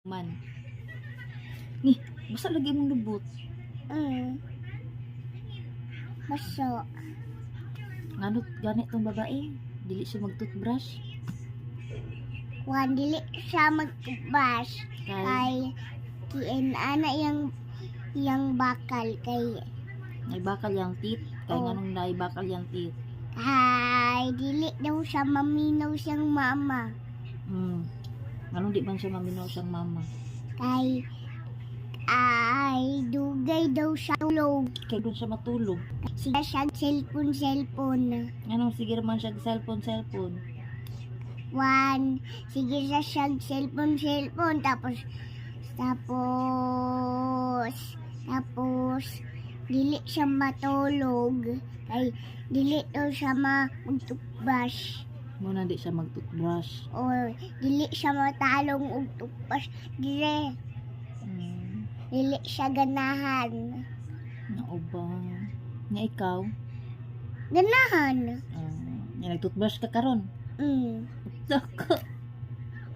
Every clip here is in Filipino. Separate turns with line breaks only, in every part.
Man. Ni, basta lagi mong lubot.
Baso.
Nganot ganit tong babae, dili siya mag-toothbrush.
Wan dili siya magtubas.
Kay
Kay ana yang bakal kay
naibakal yang teeth. Kay
Oh.
nganong naibakal yang teeth.
dili daw siya maminaw siyang mama.
Nganong di man siya maminaw siyang mama.
Kay dugay daw siya tulog.
Kay doon siya matulog.
Siya siya cellphone.
Nganong sige man siya cellphone.
Wan, sige siya cellphone. Tapos, dili siya matulog. Kay, dili daw siya magtukbas.
Muna di siya mag-toothbrush.
O, dili siya matalong og tukbas. Dili siya ganahan.
Nao ba? Nga ikaw?
Ganahan.
Nga nag-toothbrush ka karon. Dako.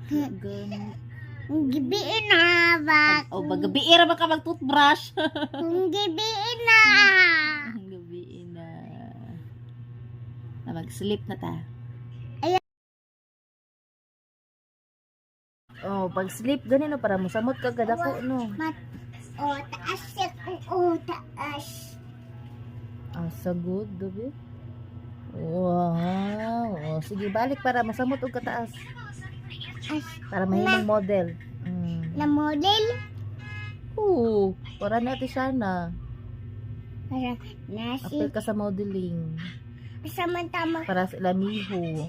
Ganit.
Gibiin na, bak.
O, bagabi ra ba ka mag-toothbrush?
Gibiin na.
Gabi na. Na mag-sleep na ta.
Ayan.
Oh, pag-sleep ganino para mosamot ka gadako no.
Taas siya taas.
Asa good, gabi. Wow. Oh, sige, balik para masamot og kataas. Para mahimong model.
Na model.
Oo, para natin sana.
Para nasi.
Apil ka sa modeling.
Samantama.
Para sa lamiho.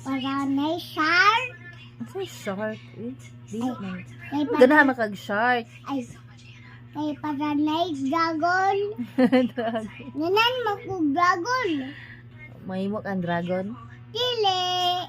Para may shark.
Asa shark? Di man.
Ay,
Ganahan makag-shark.
Ay, para may dragon. Nanan magkog dragon.
Mahimo kang dragon.
Dili.